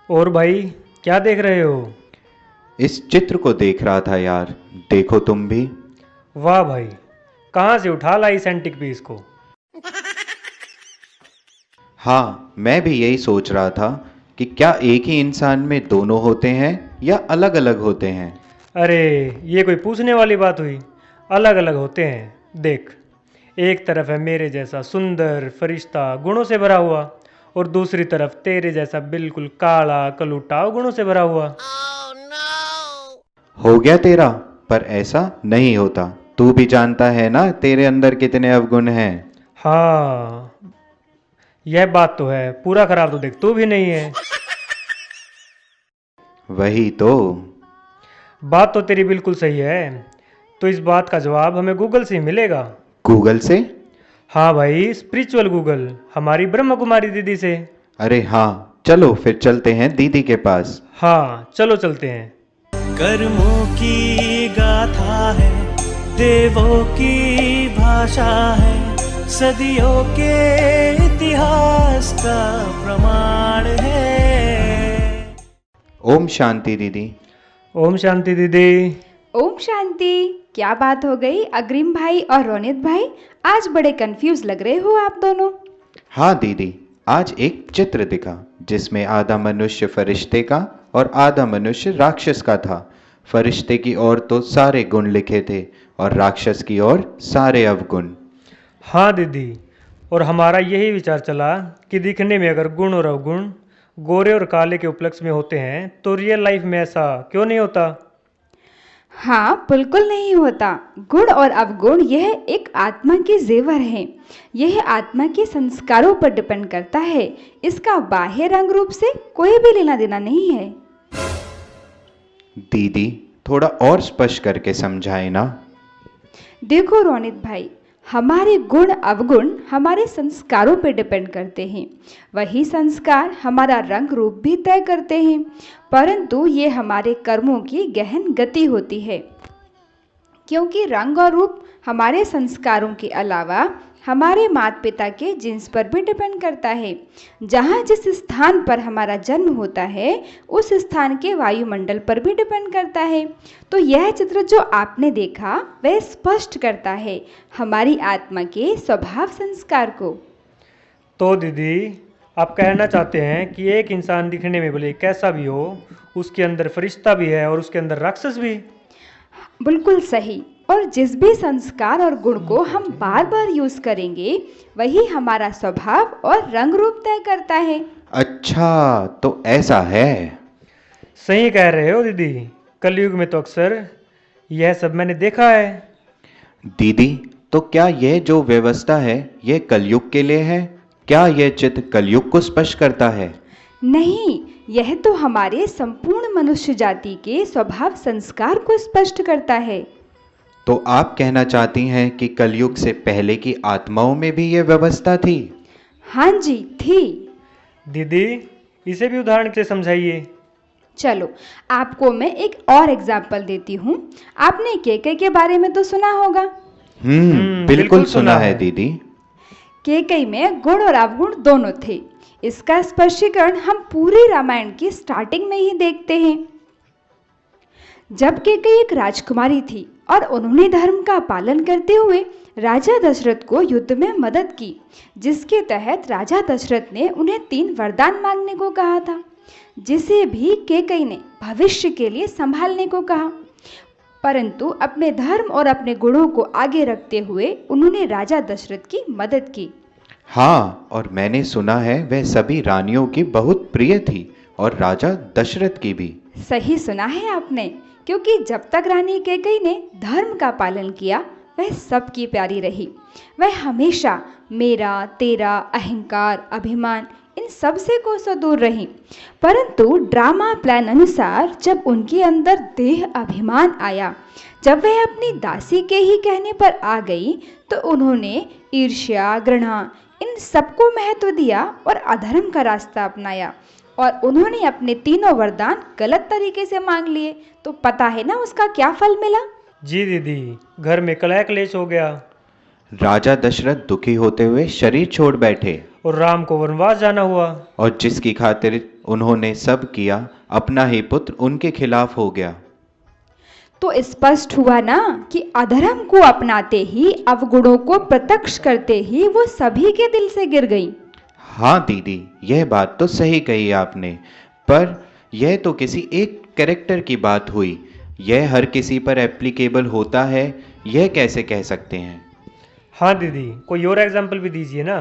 और भाई, क्या देख रहे हो? इस चित्र को देख रहा था यार। देखो तुम भी। वाह भाई, कहाँ से उठा लाई इस एंटिक पीस को? हाँ, मैं भी यही सोच रहा था कि क्या एक ही इंसान में दोनों होते हैं या अलग अलग होते हैं। अरे, ये कोई पूछने वाली बात हुई? अलग अलग होते हैं। देख, एक तरफ है मेरे जैसा सुंदर फरिश्ता गुणों से भरा हुआ, और दूसरी तरफ तेरे जैसा बिल्कुल काला कलूटा गुणों से भरा हुआ। हो गया तेरा। पर ऐसा नहीं होता। तू भी जानता है ना तेरे अंदर कितने अवगुण हैं। हाँ, यह बात तो है। पूरा खराब तो देख तू भी नहीं है। वही तो। बात तो तेरी बिल्कुल सही है। तो इस बात का जवाब हमें गूगल से ही मिलेगा। गूगल से? हाँ भाई, स्पिरिचुअल गूगल, हमारी ब्रह्म कुमारी दीदी से। अरे हाँ, चलो फिर चलते हैं दीदी के पास। हाँ, चलो चलते हैं। कर्मों की गाथा है, देवों की भाषा है, सदियों के इतिहास का प्रमाण है। ओम शांति दीदी। ओम शांति दीदी। ओम शांति। क्या बात हो गई अग्रिम भाई और रोनित भाई? आज बड़े कंफ्यूज लग रहे हो आप दोनों। हाँ दीदी, आज एक चित्र दिखा जिसमें आधा मनुष्य फरिश्ते का और आधा मनुष्य राक्षस का था। फरिश्ते की ओर तो सारे गुण लिखे थे और राक्षस की ओर सारे अवगुण। हाँ दीदी, और हमारा यही विचार चला कि दिखने में अगर गुण और अवगुण गोरे और काले के उपलक्ष्य में होते हैं तो रियल लाइफ में ऐसा क्यों नहीं होता? हाँ, बिल्कुल नहीं होता। गुण और अवगुण यह एक आत्मा के जेवर है। यह आत्मा के संस्कारों पर डिपेंड करता है। इसका बाह्य रंग रूप से कोई भी लेना देना नहीं है। दीदी, थोड़ा और स्पष्ट करके समझाए ना। देखो रोनित भाई, हमारे गुण अवगुण हमारे संस्कारों पर डिपेंड करते हैं। वही संस्कार हमारा रंग रूप भी तय करते हैं, परंतु ये हमारे कर्मों की गहन गति होती है। क्योंकि रंग और रूप हमारे संस्कारों के अलावा हमारे माता पिता के जीन्स पर भी डिपेंड करता है। जहाँ जिस स्थान पर हमारा जन्म होता है उस स्थान के वायुमंडल पर भी डिपेंड करता है। तो यह चित्र जो आपने देखा वह स्पष्ट करता है हमारी आत्मा के स्वभाव संस्कार को। तो दीदी, आप कहना चाहते हैं कि एक इंसान दिखने में भले कैसा भी हो, उसके अंदर फरिश्ता भी है और उसके अंदर राक्षस भी? बिल्कुल सही। और जिस भी संस्कार और गुण को हम बार बार यूज करेंगे वही हमारा स्वभाव और रंग रूप तय करता है। अच्छा, तो ऐसा है। सही कह रहे हो दीदी। कलयुग में तो अक्सर यह सब मैंने देखा है। दीदी, तो क्या यह जो व्यवस्था है यह कलयुग के लिए है? क्या यह चित्र कलयुग को स्पष्ट करता है? नहीं, यह तो हमारे संपूर्ण मनुष्य जाति के स्वभाव संस्कार को स्पष्ट करता है। तो आप कहना चाहती हैं कि कलयुग से पहले की आत्माओं में भी यह व्यवस्था थी? हाँ जी, थी। दीदी, इसे भी उदाहरण से समझाइए। चलो, आपको मैं एक और एग्जाम्पल देती हूँ। आपने केकई के बारे में तो सुना होगा। बिल्कुल सुना है दीदी। केकई में गुण और अवगुण दोनों थे। इसका स्पष्टीकरण हम पूरी रामायण की स्टार्टिंग में ही देखते हैं। जब केकई एक राजकुमारी थी और उन्होंने धर्म का पालन करते हुए राजा दशरथ को युद्ध में मदद की, जिसके तहत राजा दशरथ ने उन्हें 3 वरदान मांगने को कहा था, जिसे भी केकई ने भविष्य के लिए संभालने को कहा। परंतु अपने धर्म और अपने गुणों को आगे रखते हुए उन्होंने राजा दशरथ की मदद की। हाँ, और मैंने सुना है वह सभी रानियों की बहुत प्रिय थी और राजा दशरथ की भी। सही सुना है आपने, क्योंकि जब तक रानी केकई ने धर्म का पालन किया वह सबकी प्यारी रही। वह हमेशा मेरा तेरा अहंकार अभिमान इन सब से कोसों दूर रही। परंतु ड्रामा प्लान अनुसार जब उनके अंदर देह अभिमान आया, जब वह अपनी दासी के ही कहने पर आ गई, तो उन्होंने ईर्ष्या घृणा इन सबको महत्व दिया और अधर्म का रास्ता अपनाया, और उन्होंने अपने 3 वरदान गलत तरीके से मांग लिए। तो पता है ना उसका क्या फल मिला? जी दीदी, घर में कलह क्लेश हो गया। राजा दशरथ दुखी होते हुए शरीर छोड़ बैठे और राम को वनवास जाना हुआ। और जिसकी खातिर उन्होंने सब किया, अपना ही पुत्र उनके खिलाफ हो गया। तो स्पष्ट हुआ ना कि अधर्म को अपनाते ही, अवगुणों को प्रत्यक्ष करते ही वो सभी के दिल से गिर गई। हाँ दीदी, यह बात तो सही कही आपने, पर यह तो किसी एक कैरेक्टर की बात हुई। यह हर किसी पर एप्लीकेबल होता है, यह कैसे कह सकते हैं? हाँ दीदी, कोई और एग्जाम्पल भी दीजिए ना।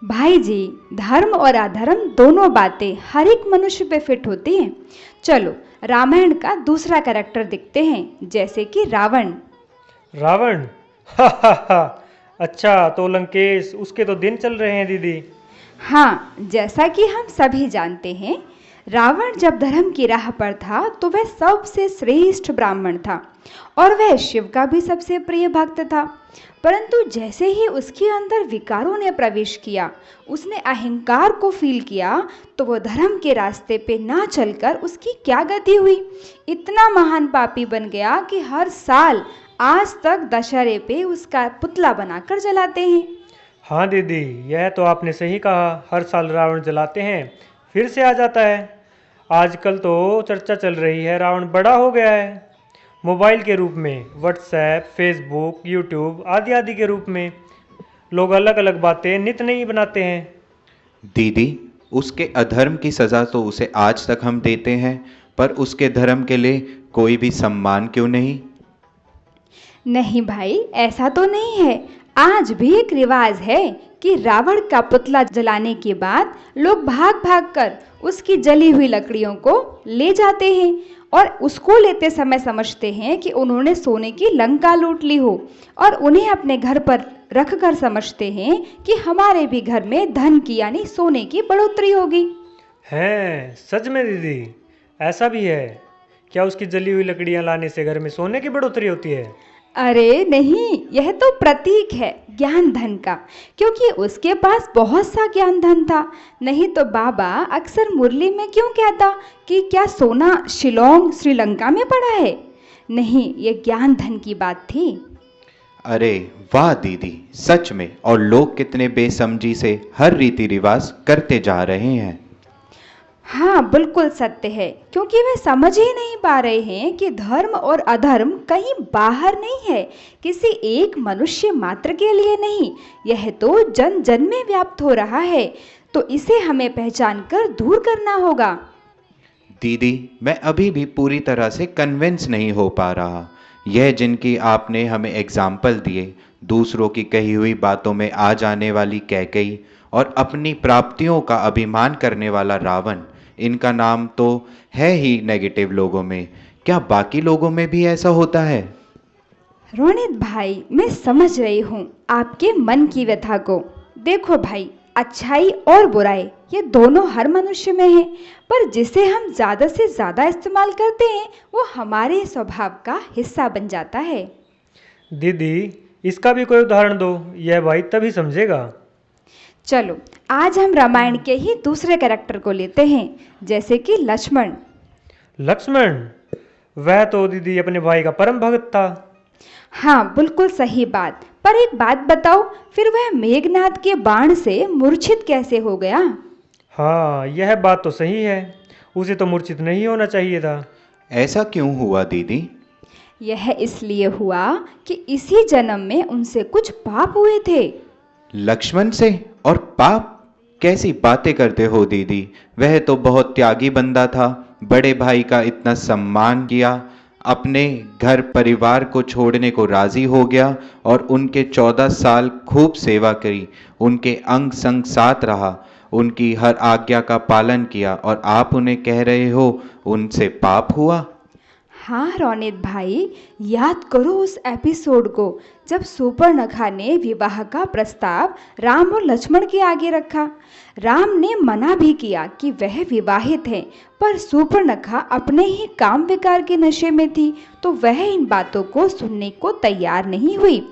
भाई जी, धर्म और अधर्म दोनों बातें हर एक मनुष्य पे फिट होती हैं। चलो रामायण का दूसरा कैरेक्टर देखते हैं, जैसे कि रावण। रावण? हा हा हा। अच्छा, तो लंकेश, उसके तो दिन चल रहे हैं दीदी। हाँ, जैसा कि हम सभी जानते हैं, रावण जब धर्म की राह पर था तो वह सबसे श्रेष्ठ ब्राह्मण था और वह शिव का भी सबसे प्रिय भक्त था। परंतु जैसे ही उसके अंदर विकारों ने प्रवेश किया, उसने अहंकार को फील किया, तो वह धर्म के रास्ते पे ना चलकर उसकी क्या गति हुई। इतना महान पापी बन गया कि हर साल आज तक दशहरे पे उसका पुतला बनाकर जलाते हैं। हाँ दीदी, यह तो आपने सही कहा। हर साल रावण जलाते हैं, फिर से आ जाता है। आजकल तो चर्चा चल रही है, रावण बड़ा हो गया है। मोबाइल के रूप में, व्हाट्सएप, फेसबुक, यूट्यूब आदि आदि के रूप में लोग अलग अलग बातें नित नई बनाते हैं। दीदी, उसके अधर्म की सज़ा तो उसे आज तक हम देते हैं, पर उसके धर्म के लिए कोई भी सम्मान क्यों नहीं? नहीं भाई, ऐसा तो नहीं है। आज भी एक रिवाज है कि रावण का पुतला जलाने के बाद लोग भाग भाग कर उसकी जली हुई लकड़ियों को ले जाते हैं और उसको लेते समय समझते हैं कि उन्होंने सोने की लंका लूट ली हो, और उन्हें अपने घर पर रख कर समझते हैं कि हमारे भी घर में धन की यानी सोने की बढ़ोतरी होगी। हैं, सच में दीदी, ऐसा भी है क्या? उसकी जली हुई लकड़ियां लाने से घर में सोने की बढ़ोतरी होती है? अरे नहीं, यह तो प्रतीक है ज्ञान धन का, क्योंकि उसके पास बहुत सा ज्ञान धन था। नहीं तो बाबा अक्सर मुरली में क्यों कहता कि क्या सोना शिलोंग श्रीलंका में पड़ा है? नहीं, ये ज्ञान धन की बात थी। अरे वाह दीदी, सच में। और लोग कितने बेसमझी से हर रीति रिवाज करते जा रहे हैं। हाँ, बिल्कुल सत्य है, क्योंकि वे समझ ही नहीं पा रहे हैं कि धर्म और अधर्म कहीं बाहर नहीं है, किसी एक मनुष्य मात्र के लिए नहीं, यह तो जन जन में व्याप्त हो रहा है। तो इसे हमें पहचान कर दूर करना होगा। दीदी, मैं अभी भी पूरी तरह से कन्विंस नहीं हो पा रहा। यह जिनकी आपने हमें एग्जाम्पल दिए, दूसरों की कही हुई बातों में आ जाने वाली कैकई और अपनी प्राप्तियों का अभिमान करने वाला रावण, इनका नाम तो है ही नेगेटिव लोगों में। क्या बाकी लोगों में भी ऐसा होता है? रोनित भाई, मैं समझ रही हूँ आपके मन की व्यथा को। देखो भाई, अच्छाई और बुराई ये दोनों हर मनुष्य में है, पर जिसे हम ज़्यादा से ज़्यादा इस्तेमाल करते हैं वो हमारे स्वभाव का हिस्सा बन जाता है। दीदी, इसका भी कोई उदाहरण दो, यह भाई तभी समझेगा। चलो आज हम रामायण के ही दूसरे कैरेक्टर को लेते हैं, जैसे कि लक्ष्मण। लक्ष्मण? वह तो दीदी अपने भाई का परम भक्त था। हाँ, बिल्कुल सही बात। पर एक बात बताओ, फिर वह मेघनाद के बाण से मूर्छित कैसे हो गया? हाँ, यह बात तो सही है, उसे तो मूर्छित नहीं होना चाहिए था। ऐसा क्यों हुआ दीदी? यह इसलिए हुआ कि इसी जन्म में उनसे कुछ पाप हुए थे। लक्ष्मण से? और पाप? कैसी बातें करते हो दीदी, वह तो बहुत त्यागी बंदा था, बड़े भाई का इतना सम्मान किया, अपने घर परिवार को छोड़ने को राजी हो गया और उनके 14 साल खूब सेवा करी, उनके अंग संग साथ रहा, उनकी हर आज्ञा का पालन किया, और आप उन्हें कह रहे हो उनसे पाप हुआ? हाँ रोनित भाई, याद करो उस एपिसोड को जब सूर्पनखा ने विवाह का प्रस्ताव राम और लक्ष्मण के आगे रखा। राम ने मना भी किया कि वह विवाहित हैं, पर सूर्पनखा अपने ही काम विकार के नशे में थी, तो वह इन बातों को सुनने को तैयार नहीं हुई।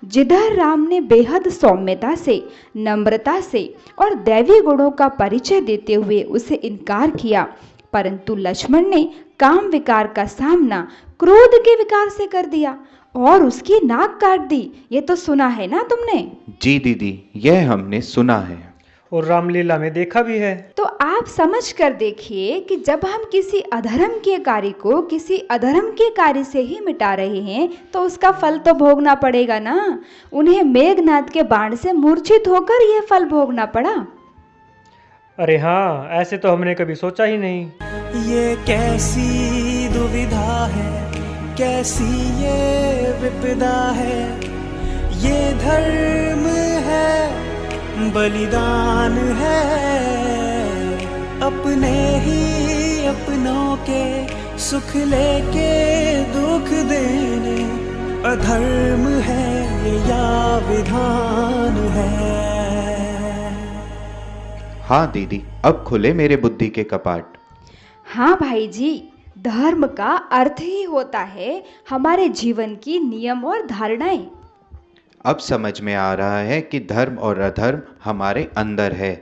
जिधर राम ने बेहद सौम्यता से, नम्रता से और दैवी गुणों का परिचय देते हुए उसे इनकार किया, परंतु लक्ष्मण ने काम विकार का सामना क्रोध के विकार से कर दिया और उसकी नाक काट दी। ये तो सुना है ना तुमने? जी दीदी, यह हमने सुना है। और रामलीला में देखा भी है। तो आप समझ कर देखिए कि जब हम किसी अधर्म के कार्य को किसी अधर्म के कार्य से ही मिटा रहे हैं तो उसका फल तो भोगना पड़ेगा ना। उन्हें मेघनाद के बाण से मूर्छित होकर यह फल भोगना पड़ा। अरे हाँ, ऐसे तो हमने कभी सोचा ही नहीं। ये कैसी दुविधा है, कैसी ये विपदा है, ये धर्म है बलिदान है, अपने ही अपनों के सुख लेके दुख देने, अधर्म है या विधान है। हाँ दीदी, अब खुले मेरे बुद्धि के कपाट। हाँ भाई जी, धर्म का अर्थ ही होता है हमारे जीवन की नियम और धारणाएं। अब समझ में आ रहा है कि धर्म और अधर्म हमारे अंदर है।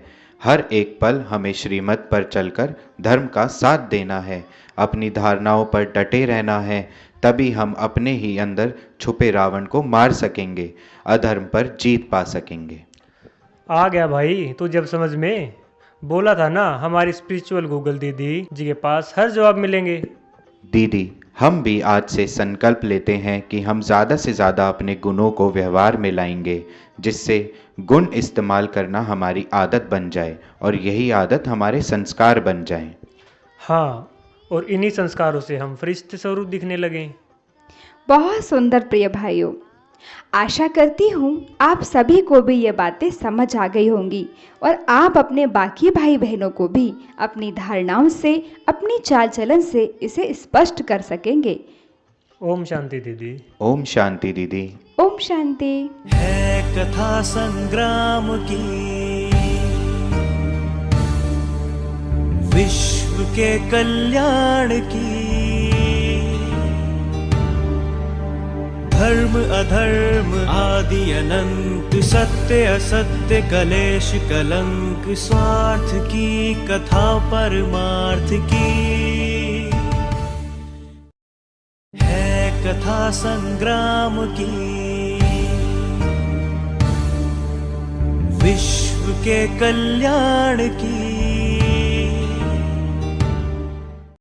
हर एक पल हमें श्रीमत पर चलकर धर्म का साथ देना है, अपनी धारणाओं पर डटे रहना है, तभी हम अपने ही अंदर छुपे रावण को मार सकेंगे, अधर्म पर जीत पा सकेंगे। आ गया भाई तू जब समझ में। बोला था ना, हमारी स्पिरिचुअल गूगल दीदी जी के पास हर जवाब मिलेंगे। दीदी, हम भी आज से संकल्प लेते हैं कि हम ज़्यादा से ज़्यादा अपने गुणों को व्यवहार में लाएंगे, जिससे गुण इस्तेमाल करना हमारी आदत बन जाए और यही आदत हमारे संस्कार बन जाए। हाँ, और इन्हीं संस्कारों से हम फरिश्ते स्वरूप दिखने लगे। बहुत सुंदर प्रिय भाइयों, आशा करती हूँ आप सभी को भी ये बातें समझ आ गई होंगी और आप अपने बाकी भाई बहनों को भी अपनी धारणाओं से, अपनी चाल चलन से इसे स्पष्ट कर सकेंगे। ओम शांति दीदी। ओम शांति दीदी। ओम शांति। है कथा संग्राम की, विश्व के कल्याण की, धर्म अधर्म आदि अनंत, सत्य असत्य कलेश कलंक, स्वार्थ की कथा परमार्थ की। है कथा संग्राम की, विश्व के कल्याण की,